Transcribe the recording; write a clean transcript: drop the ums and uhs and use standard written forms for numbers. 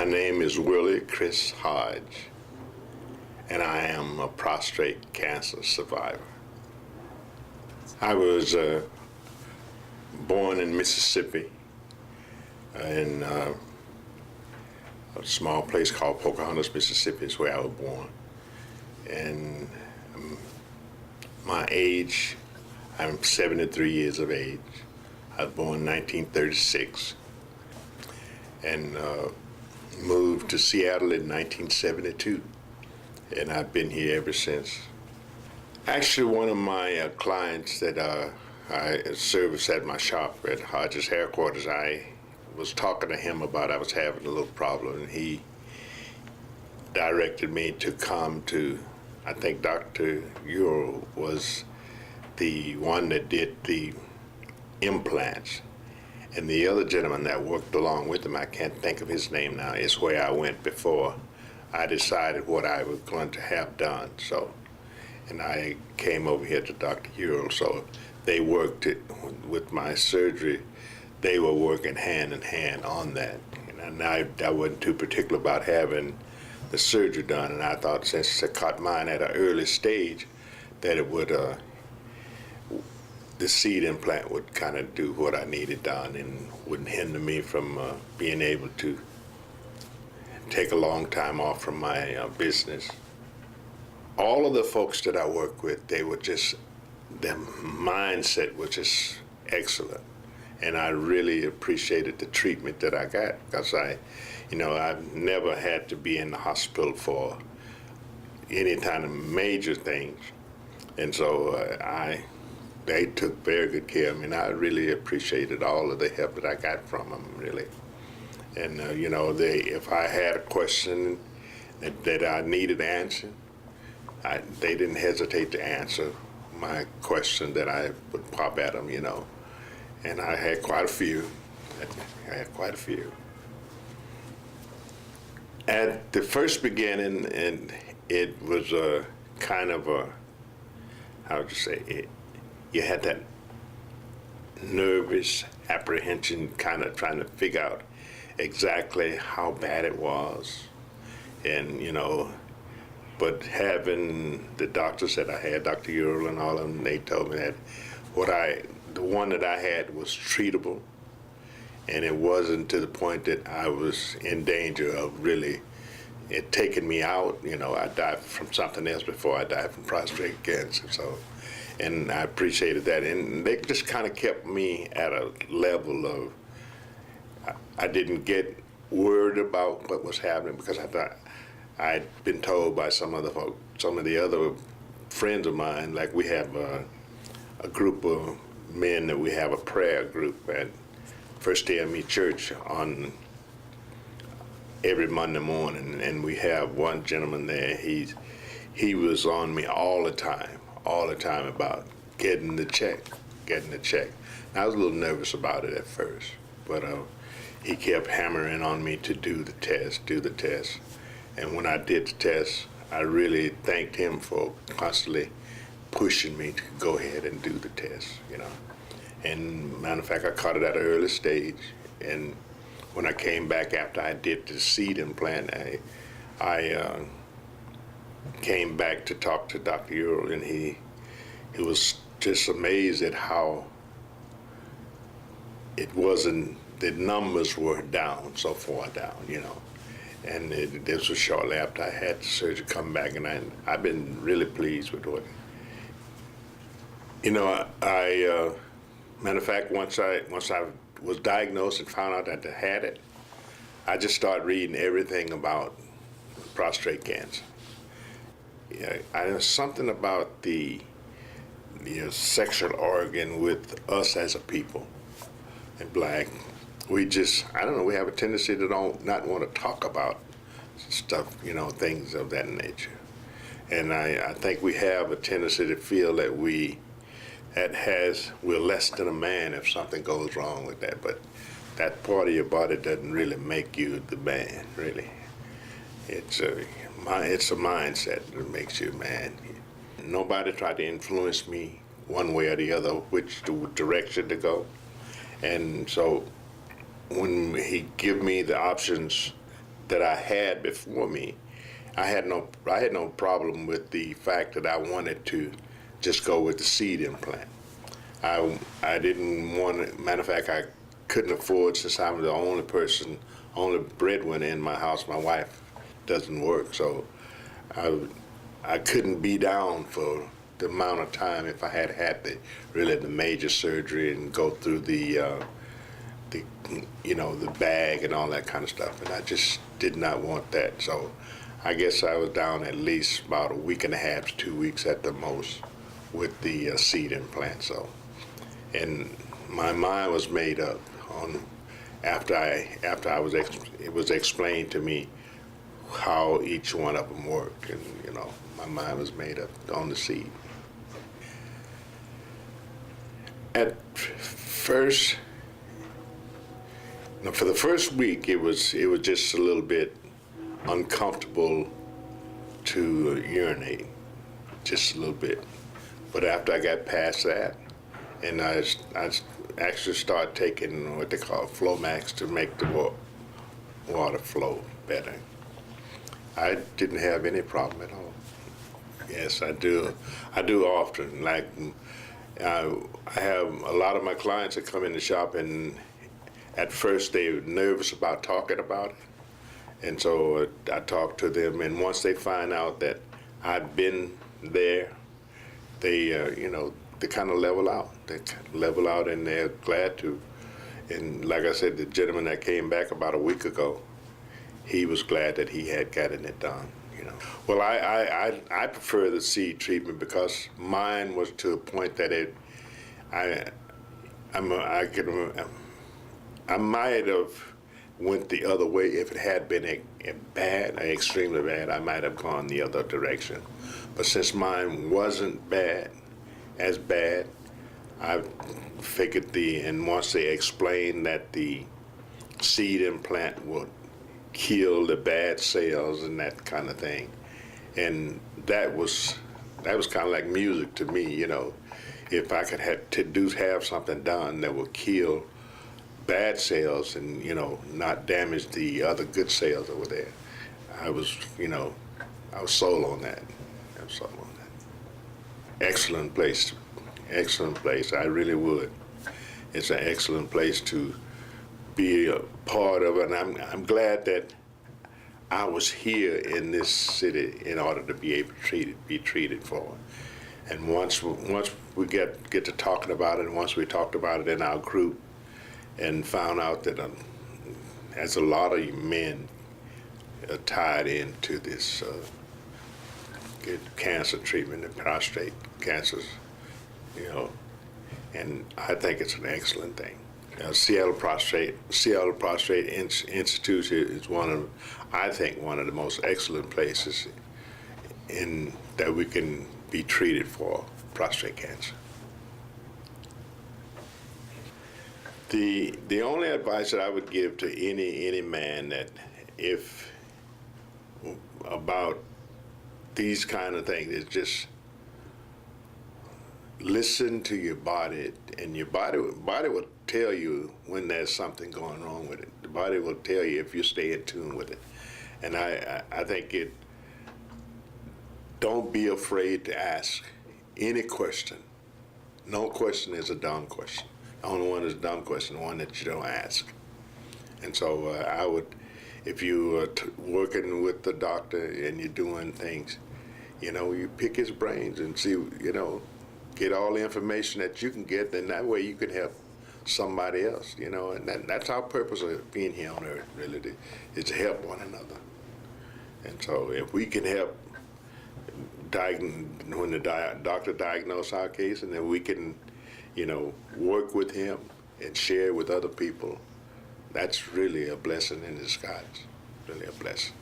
My name is Willie Chris Hodge, and I am a prostate cancer survivor. I was born in Mississippi, in a small place called Pocahontas, Mississippi is where I was born. And my age, I'm 73 years of age. I was born in 1936 and moved to Seattle in 1972. And I've been here ever since. Actually, one of my clients that I service at my shop at Hodges headquarters, I was talking to him about I was having a little problem, and he directed me to come to, I think Dr. Earl was the one that did the implants. And the other gentleman that worked along with him, I can't think of his name now, is where I went before I decided what I was going to have done. So, and I came over here to Dr. Earl, so they worked it with my surgery. They were working hand in hand on that. And I wasn't too particular about having the surgery done, and I thought since I caught mine at an early stage, that it would, the seed implant would kind of do what I needed done and wouldn't hinder me from being able to take a long time off from my business. All of the folks that I work with, they were just, their mindset was just excellent. And I really appreciated the treatment that I got, because I've never had to be in the hospital for any kind of major things. And so they took very good care of me, and I really appreciated all of the help that I got from them, really. And if I had a question that I needed answered, they didn't hesitate to answer my question that I would pop at them, And I had quite a few. At the first beginning, and it was a kind of a, how would you say it? You had that nervous apprehension, kind of trying to figure out exactly how bad it was, and but having the doctors that I had, Dr. Earl and all of them, they told me that the one that I had was treatable, and it wasn't to the point that I was in danger of really it taking me out. I died from something else before I died from prostate cancer. So, and I appreciated that, and they just kind of kept me at a level of, I didn't get worried about what was happening, because I thought I'd been told by some of the other friends of mine, like we have a group of men that we have a prayer group at First AME Church on every Monday morning, and we have one gentleman there. He was on me all the time about getting the check. I was a little nervous about it at first, but he kept hammering on me to do the test. And when I did the test, I really thanked him for constantly pushing me to go ahead and do the test, And matter of fact, I caught it at an early stage. And when I came back after I did the seed implant, I came back to talk to Dr. Earl, and he was just amazed at how it wasn't, the numbers were down, so far down, And this was shortly after I had the surgery come back, and I've been really pleased with what. Matter of fact, once I was diagnosed and found out that I had it, I just started reading everything about prostate cancer. There's something about the sexual organ with us as a people, and black. We have a tendency to not want to talk about stuff, things of that nature. And I think we have a tendency to feel that we're less than a man if something goes wrong with that. But that part of your body doesn't really make you the man, really. It's a mindset that makes you a man. Nobody tried to influence me one way or the other, which direction to go. And so when he give me the options that I had before me, I had no problem with the fact that I wanted to just go with the seed implant. I didn't want to, matter of fact, I couldn't afford, since I'm the only breadwinner in my house. My wife doesn't work, so I couldn't be down for the amount of time if I had the major surgery and go through the the bag and all that kind of stuff, and I just did not want that. So I guess I was down at least about a week and a half to 2 weeks at the most with the seed implant. So, and my mind was made up on after it was explained to me how each one of them worked, and my mind was made up on the seed. At first, for the first week, it was just a little bit uncomfortable to urinate, just a little bit. But after I got past that, and I actually started taking what they call Flomax to make the water flow better, I didn't have any problem at all. Yes, I do. I do often. Like, I have a lot of my clients that come in the shop, and at first they're nervous about talking about it. And so I talk to them, and once they find out that I've been there, they kind of level out. They level out, and they're glad to. And like I said, the gentleman that came back about a week ago, he was glad that he had gotten it done. Well, I prefer the seed treatment because mine was to a point that I might have went the other way if it had been extremely bad. I might have gone the other direction. But since mine wasn't as bad, I figured and once they explained that the seed implant would kill the bad cells and that kind of thing, and that was kind of like music to me. If I could have something done that would kill bad cells and not damage the other good cells over there, I was sold on that. I was sold on that. Excellent place. I really would. It's an excellent place to be a part of, and I'm glad that I was here in this city in order to be able to be treated for it. And once we get to talking about it, and once we talked about it in our group, and found out that there's a lot of men tied into this cancer treatment and prostate cancers, and I think it's an excellent thing. Seattle Prostate Institute is one of the most excellent places that we can be treated for prostate cancer. The only advice that I would give to any man that about these kind of things is just listen to your body, and your body will tell you when there's something going wrong with it. The body will tell you if you stay in tune with it. And I think don't be afraid to ask any question. No question is a dumb question. The only one is a dumb question, the one that you don't ask. And so I would, if you are working with the doctor and you're doing things, you pick his brains and see, get all the information that you can get, and that way you can help somebody else, and that's our purpose of being here on earth, really, is to help one another. And so if we can help when the doctor diagnoses our case, and then we can, work with him and share with other people, that's really a blessing in disguise, really a blessing.